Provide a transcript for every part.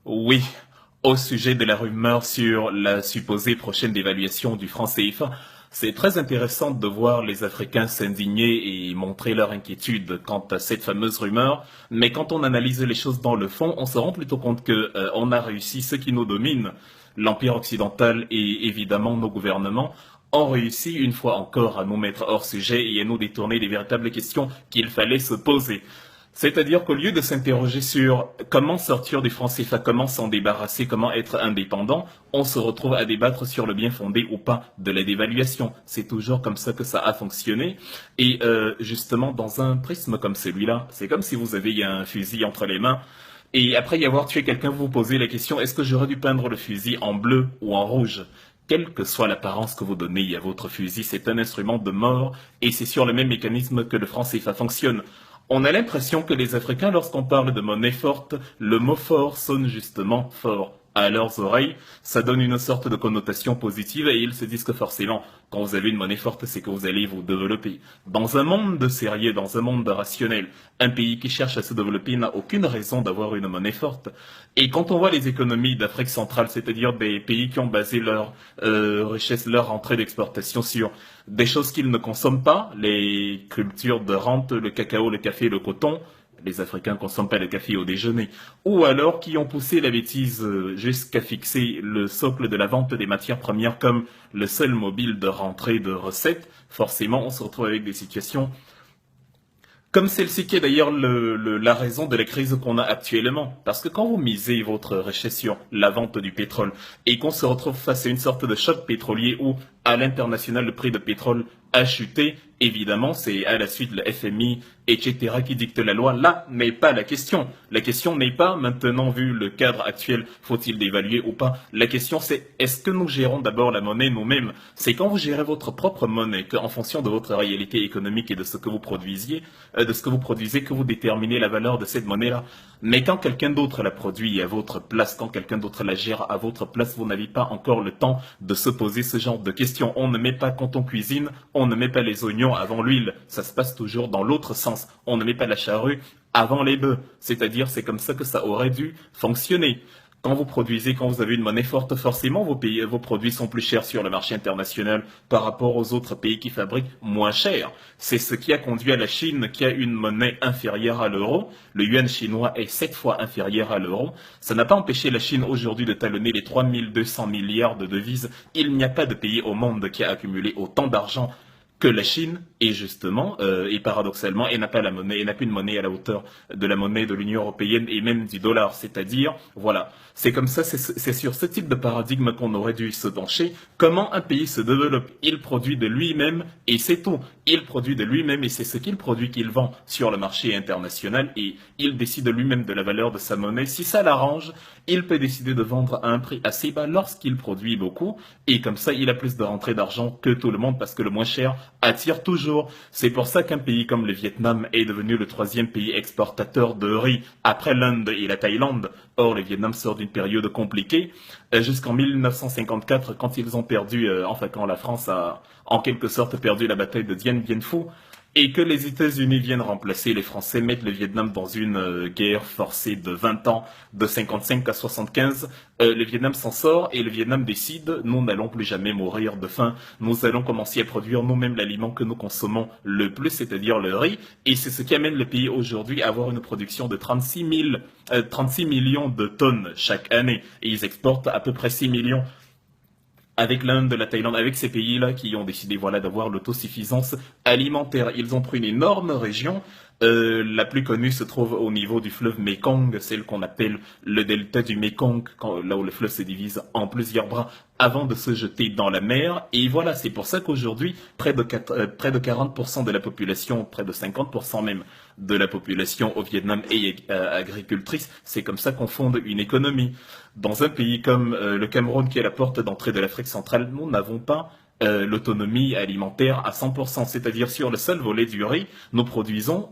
Oui, au sujet de la rumeur sur la supposée prochaine dévaluation du franc CFA, c'est très intéressant de voir les Africains s'indigner et montrer leur inquiétude quant à cette fameuse rumeur. Mais quand on analyse les choses dans le fond, on se rend plutôt compte que on a réussi, ceux qui nous dominent, l'Empire occidental et évidemment nos gouvernements, ont réussi une fois encore à nous mettre hors sujet et à nous détourner des véritables questions qu'il fallait se poser. C'est-à-dire qu'au lieu de s'interroger sur comment sortir du franc CFA, comment s'en débarrasser, comment être indépendant, on se retrouve à débattre sur le bien fondé ou pas de la dévaluation. C'est toujours comme ça que ça a fonctionné. Et justement, dans un prisme comme celui-là, c'est comme si vous aviez un fusil entre les mains. Et après y avoir tué quelqu'un, vous vous posez la question, est-ce que j'aurais dû peindre le fusil en bleu ou en rouge? Quelle que soit l'apparence que vous donnez à votre fusil, c'est un instrument de mort et c'est sur le même mécanisme que le franc CFA fonctionne. On a l'impression que les Africains, lorsqu'on parle de monnaie forte, le mot fort sonne justement fort à leurs oreilles. Ça donne une sorte de connotation positive et ils se disent que forcément, quand vous avez une monnaie forte, c'est que vous allez vous développer. Dans un monde de sérieux, dans un monde de rationnel, un pays qui cherche à se développer n'a aucune raison d'avoir une monnaie forte. Et quand on voit les économies d'Afrique centrale, c'est-à-dire des pays qui ont basé leur richesse, leur entrée d'exportation sur des choses qu'ils ne consomment pas, les cultures de rente, le cacao, le café, le coton, les Africains ne consomment pas le café au déjeuner, ou alors qui ont poussé la bêtise jusqu'à fixer le socle de la vente des matières premières comme le seul mobile de rentrée de recettes, forcément on se retrouve avec des situations comme celle-ci qui est d'ailleurs la raison de la crise qu'on a actuellement. Parce que quand vous misez votre richesse sur la vente du pétrole et qu'on se retrouve face à une sorte de choc pétrolier où à l'international le prix de pétrole a chuté, évidemment c'est à la suite le FMI, etc. qui dicte la loi. Là n'est pas la question. La question n'est pas maintenant vu le cadre actuel, faut-il dévaluer ou pas. La question c'est est-ce que nous gérons d'abord la monnaie nous-mêmes. C'est quand vous gérez votre propre monnaie qu'en fonction de votre réalité économique et de ce que vous produisiez, de ce que vous produisez que vous déterminez la valeur de cette monnaie-là. Mais quand quelqu'un d'autre la produit à votre place, quand quelqu'un d'autre la gère à votre place, vous n'avez pas encore le temps de se poser ce genre de questions. On ne met pas quand on cuisine, on ne met pas les oignons avant l'huile. Ça se passe toujours dans l'autre sens. On ne met pas la charrue avant les bœufs. C'est-à-dire, c'est comme ça que ça aurait dû fonctionner. Quand vous produisez, quand vous avez une monnaie forte, forcément vos produits sont plus chers sur le marché international par rapport aux autres pays qui fabriquent moins cher. C'est ce qui a conduit à la Chine qui a une monnaie inférieure à l'euro. Le yuan chinois est 7 fois inférieur à l'euro. Ça n'a pas empêché la Chine aujourd'hui de talonner les 3200 milliards de devises. Il n'y a pas de pays au monde qui a accumulé autant d'argent que la Chine, et justement, et paradoxalement, elle n'a pas la monnaie, elle n'a plus une monnaie à la hauteur de la monnaie de l'Union européenne et même du dollar. C'est-à-dire, voilà, c'est comme ça, c'est sur ce type de paradigme qu'on aurait dû se pencher. Comment un pays se développe? Il produit de lui-même et c'est tout. Il produit de lui-même et c'est ce qu'il produit qu'il vend sur le marché international et il décide lui-même de la valeur de sa monnaie. Si ça l'arrange, il peut décider de vendre à un prix assez bas lorsqu'il produit beaucoup et comme ça, il a plus de rentrée d'argent que tout le monde parce que le moins cher attire toujours. C'est pour ça qu'un pays comme le Vietnam est devenu le troisième pays exportateur de riz après l'Inde et la Thaïlande. Or, le Vietnam sort d'une période compliquée jusqu'en 1954 quand ils ont perdu, enfin quand la France a en quelque sorte perdu la bataille de Dien Bien Phu et que les États-Unis viennent remplacer les Français, mettent le Vietnam dans une guerre forcée de 20 ans, de 55 à 75. Le Vietnam s'en sort et le Vietnam décide, nous n'allons plus jamais mourir de faim, nous allons commencer à produire nous-mêmes l'aliment que nous consommons le plus, c'est-à-dire le riz, et c'est ce qui amène le pays aujourd'hui à avoir une production de 36 millions de tonnes chaque année, et ils exportent à peu près 6 millions avec l'Inde, la Thaïlande, avec ces pays-là qui ont décidé voilà, d'avoir l'autosuffisance alimentaire. Ils ont pris une énorme région. La plus connue se trouve au niveau du fleuve Mekong, celle qu'on appelle le delta du Mekong, là où le fleuve se divise en plusieurs bras avant de se jeter dans la mer. Et voilà, c'est pour ça qu'aujourd'hui, près de 40% de la population, près de 50% même de la population au Vietnam est agricultrice. C'est comme ça qu'on fonde une économie. Dans un pays comme le Cameroun, qui est la porte d'entrée de l'Afrique centrale, nous n'avons pas l'autonomie alimentaire à 100%, c'est-à-dire sur le seul volet du riz, nous produisons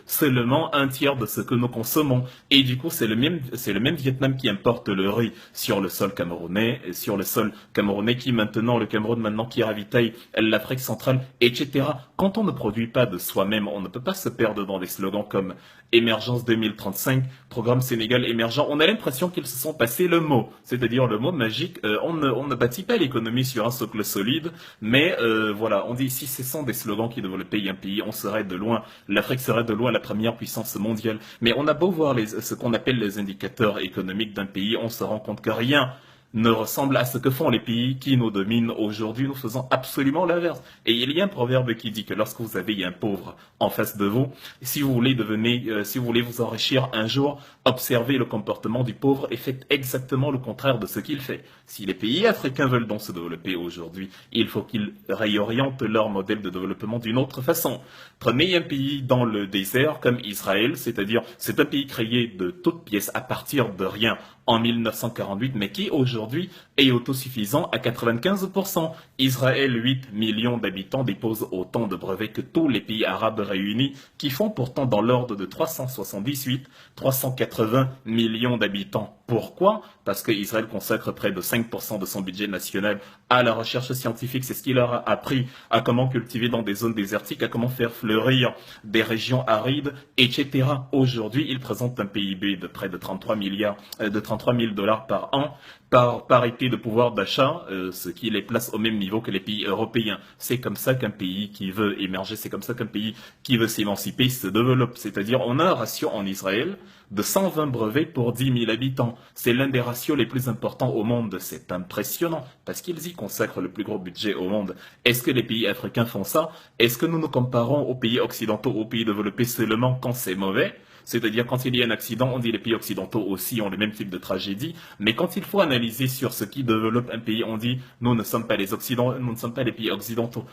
seulement un tiers de ce que nous consommons. Et du coup, c'est le même Vietnam qui importe le riz sur le sol camerounais, sur le sol camerounais qui maintenant, le Cameroun maintenant qui ravitaille l'Afrique centrale, etc. quand on ne produit pas de soi-même, on ne peut pas se perdre dans des slogans comme Émergence 2035, Programme Sénégal émergent. On a l'impression qu'ils se sont passés le mot, c'est-à-dire le mot magique. On ne bâtit pas l'économie sur un socle solide, mais voilà, on dit si ce sont des slogans qui développaient un pays, on serait de loin, l'Afrique serait de loin la première puissance mondiale. Mais on a beau voir ce qu'on appelle les indicateurs économiques d'un pays, on se rend compte que rien ne ressemble à ce que font les pays qui nous dominent aujourd'hui. Nous faisons absolument l'inverse. Et il y a un proverbe qui dit que lorsque vous avez un pauvre en face de vous, si vous voulez si vous voulez vous enrichir un jour, observez le comportement du pauvre et faites exactement le contraire de ce qu'il fait. Si les pays africains veulent donc se développer aujourd'hui, il faut qu'ils réorientent leur modèle de développement d'une autre façon. Prenez un pays dans le désert comme Israël, c'est-à-dire c'est un pays créé de toutes pièces à partir de rien en 1948, mais qui aujourd'hui est autosuffisant à 95%. Israël, 8 millions d'habitants, dépose autant de brevets que tous les pays arabes réunis, qui font pourtant dans l'ordre de 378, 380 millions d'habitants. Pourquoi? Parce qu'Israël consacre près de 5% de son budget national à la recherche scientifique. C'est ce qui leur a appris à comment cultiver dans des zones désertiques, à comment faire fleurir des régions arides, etc. Aujourd'hui, ils présentent un PIB de près de 33 000 dollars par an, par parité de pouvoir d'achat, ce qui les place au même niveau que les pays européens. C'est comme ça qu'un pays qui veut émerger, c'est comme ça qu'un pays qui veut s'émanciper se développe. C'est-à-dire, on a un ratio en Israël de 120 brevets pour 10 000 habitants. C'est l'un des ratios les plus importants au monde. C'est impressionnant parce qu'ils y consacrent le plus gros budget au monde. Est-ce que les pays africains font ça? Est-ce que nous nous comparons aux pays occidentaux, aux pays développés seulement quand c'est mauvais? C'est-à-dire, quand il y a un accident, on dit les pays occidentaux aussi ont le même type de tragédie. Mais quand il faut analyser sur ce qui développe un pays, on dit nous ne sommes pas les Occidentaux, nous ne sommes pas les pays occidentaux.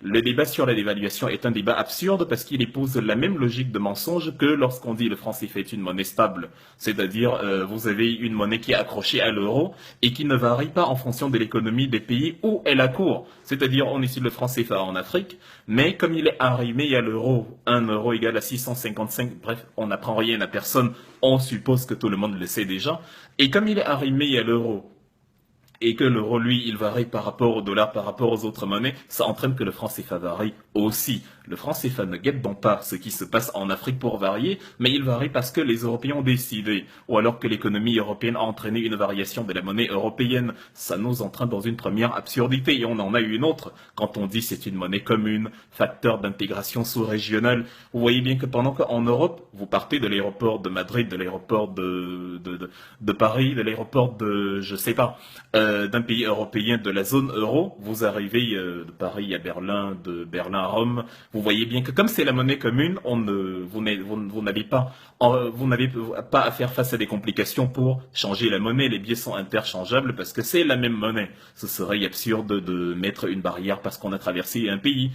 Le débat sur la dévaluation est un débat absurde parce qu'il épouse la même logique de mensonge que lorsqu'on dit le franc CFA est une monnaie stable. C'est-à-dire, vous avez une monnaie qui est accrochée à l'euro et qui ne varie pas en fonction de l'économie des pays où elle a cours. C'est-à-dire, on utilise le franc CFA en Afrique, mais comme il est arrimé à l'euro, 1 euro égale à 655, bref, on n'apprend rien à personne, on suppose que tout le monde le sait déjà. Et comme il est arrimé à l'euro, et que l'euro, lui, il varie par rapport au dollar, par rapport aux autres monnaies, ça entraîne que le franc CFA varie aussi. Le franc CFA ne guette donc pas ce qui se passe en Afrique pour varier, mais il varie parce que les Européens ont décidé, ou alors que l'économie européenne a entraîné une variation de la monnaie européenne. Ça nous entraîne dans une première absurdité, et on en a une autre. Quand on dit c'est une monnaie commune, facteur d'intégration sous-régionale, vous voyez bien que pendant qu'en Europe, vous partez de l'aéroport de Madrid, de l'aéroport de Paris, de l'aéroport de, je sais pas, d'un pays européen de la zone euro, vous arrivez de Paris à Berlin, de Berlin à Rome, vous voyez bien que comme c'est la monnaie commune, vous n'avez pas à faire face à des complications pour changer la monnaie. Les billets sont interchangeables parce que c'est la même monnaie. Ce serait absurde de mettre une barrière parce qu'on a traversé un pays.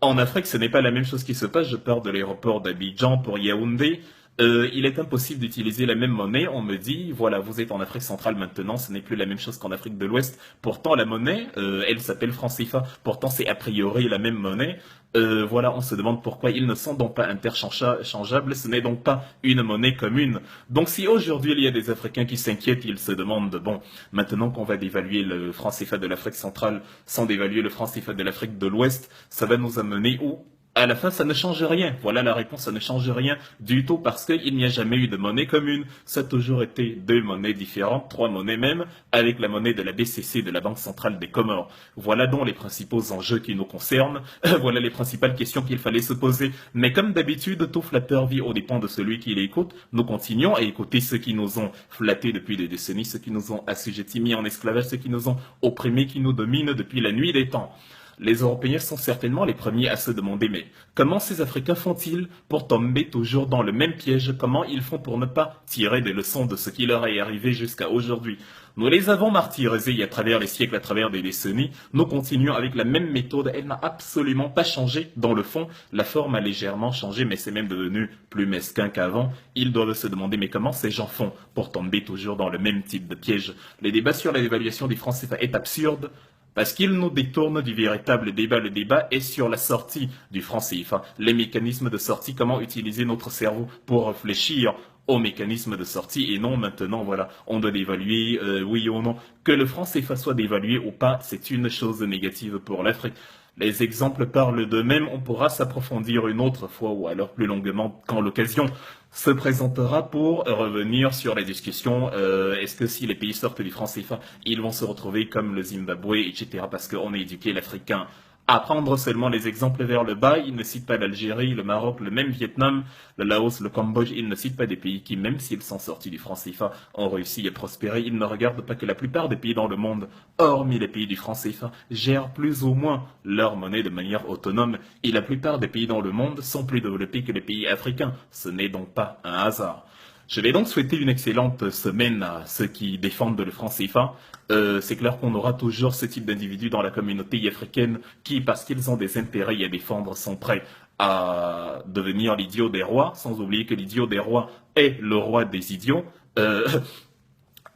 En Afrique, ce n'est pas la même chose qui se passe. Je pars de l'aéroport d'Abidjan pour Yaoundé. Il est impossible d'utiliser la même monnaie. On me dit, voilà, vous êtes en Afrique centrale maintenant, ce n'est plus la même chose qu'en Afrique de l'Ouest. Pourtant, la monnaie, elle s'appelle franc CFA. Pourtant, c'est a priori la même monnaie. Voilà, on se demande pourquoi ils ne sont donc pas interchangeables. Ce n'est donc pas une monnaie commune. Donc, si aujourd'hui il y a des Africains qui s'inquiètent, ils se demandent, bon, maintenant qu'on va dévaluer le franc CFA de l'Afrique centrale sans dévaluer le franc CFA de l'Afrique de l'Ouest, ça va nous amener où? À la fin, ça ne change rien. Voilà la réponse, ça ne change rien du tout parce qu'il n'y a jamais eu de monnaie commune. Ça a toujours été deux monnaies différentes, trois monnaies même, avec la monnaie de la BCC, de la Banque centrale des Comores. Voilà donc les principaux enjeux qui nous concernent. Voilà les principales questions qu'il fallait se poser. Mais comme d'habitude, tout flatteur vit aux dépens de celui qui l'écoute. Nous continuons à écouter ceux qui nous ont flattés depuis des décennies, ceux qui nous ont assujettis, mis en esclavage, ceux qui nous ont opprimés, qui nous dominent depuis la nuit des temps. Les Européens sont certainement les premiers à se demander mais comment ces Africains font-ils pour tomber toujours dans le même piège? Comment ils font pour ne pas tirer des leçons de ce qui leur est arrivé jusqu'à aujourd'hui? Nous les avons martyrisés à travers les siècles, à travers des décennies. Nous continuons avec la même méthode. Elle n'a absolument pas changé dans le fond. La forme a légèrement changé, mais c'est même devenu plus mesquin qu'avant. Ils doivent se demander mais comment ces gens font pour tomber toujours dans le même type de piège? Les débats sur l'évaluation des francs CFA est absurde. Parce qu'il nous détourne du véritable débat. Le débat est sur la sortie du franc CFA, les mécanismes de sortie, comment utiliser notre cerveau pour réfléchir aux mécanismes de sortie et non maintenant, voilà, on doit l'évaluer, oui ou non. Que le franc CFA soit dévalué ou pas, c'est une chose négative pour l'Afrique. Les exemples parlent d'eux-mêmes, on pourra s'approfondir une autre fois ou alors plus longuement quand l'occasion se présentera pour revenir sur les discussions. Est-ce que si les pays sortent du franc CFA, ils vont se retrouver comme le Zimbabwe, etc. Parce qu'on a éduqué l'Africain à prendre seulement les exemples vers le bas. Il ne cite pas l'Algérie, le Maroc, le même Vietnam, le Laos, le Cambodge. Il ne cite pas des pays qui, même s'ils sont sortis du franc CFA, ont réussi à prospérer. Il ne regarde pas que la plupart des pays dans le monde, hormis les pays du franc CFA, gèrent plus ou moins leur monnaie de manière autonome. Et la plupart des pays dans le monde sont plus développés que les pays africains. Ce n'est donc pas un hasard. Je vais donc souhaiter une excellente semaine à ceux qui défendent le franc CFA. C'est clair qu'on aura toujours ce type d'individus dans la communauté africaine qui, parce qu'ils ont des intérêts à défendre, sont prêts à devenir l'idiot des rois, sans oublier que l'idiot des rois est le roi des idiots.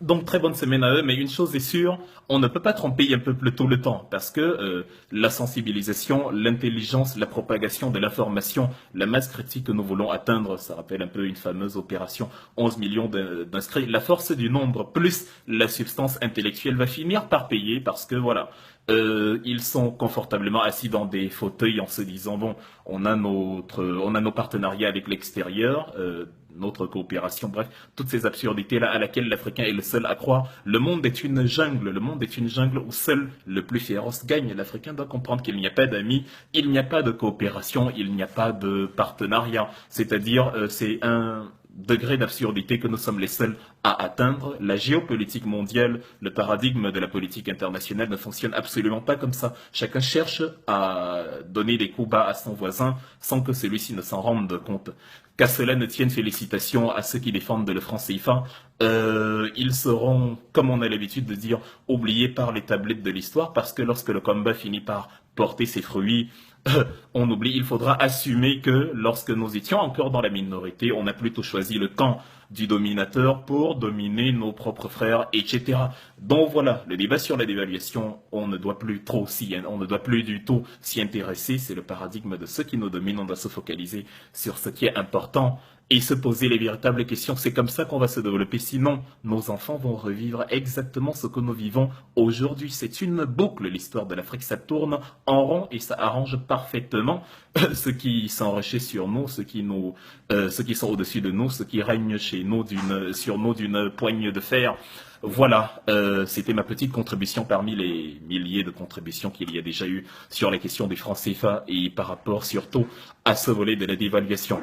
Donc très bonne semaine à eux, mais une chose est sûre, on ne peut pas tromper un peuple tout le temps, parce que la sensibilisation, l'intelligence, la propagation de l'information, la masse critique que nous voulons atteindre, ça rappelle un peu une fameuse opération 11 millions d'inscrits, la force du nombre plus la substance intellectuelle va finir par payer, parce que voilà, ils sont confortablement assis dans des fauteuils en se disant, bon, on a nos partenariats avec l'extérieur, notre coopération, bref, toutes ces absurdités-là à laquelle l'Africain est le seul à croire. Le monde est une jungle où seul le plus féroce gagne. L'Africain doit comprendre qu'il n'y a pas d'amis, il n'y a pas de coopération, il n'y a pas de partenariat. C'est-à-dire, c'est un degré d'absurdité que nous sommes les seuls à atteindre. La géopolitique mondiale, le paradigme de la politique internationale ne fonctionne absolument pas comme ça. Chacun cherche à donner des coups bas à son voisin sans que celui-ci ne s'en rende compte. Qu'à cela ne tienne, félicitations à ceux qui défendent le franc CFA. Ils seront, comme on a l'habitude de dire, oubliés par les tablettes de l'histoire, parce que lorsque le combat finit par porter ses fruits, on oublie, il faudra assumer que lorsque nous étions encore dans la minorité, on a plutôt choisi le camp du dominateur pour dominer nos propres frères, etc. Donc voilà, le débat sur la dévaluation, on ne doit plus du tout s'y intéresser. C'est le paradigme de ceux qui nous dominent. On doit se focaliser sur ce qui est important et se poser les véritables questions. C'est comme ça qu'on va se développer. Sinon, nos enfants vont revivre exactement ce que nous vivons aujourd'hui. C'est une boucle, l'histoire de l'Afrique. Ça tourne en rond et ça arrange parfaitement ceux qui s'enrichissent sur nous, ceux qui sont au-dessus de nous, ceux qui règnent sur nous d'une poigne de fer. Voilà, c'était ma petite contribution parmi les milliers de contributions qu'il y a déjà eu sur les questions des francs CFA et par rapport surtout à ce volet de la dévaluation.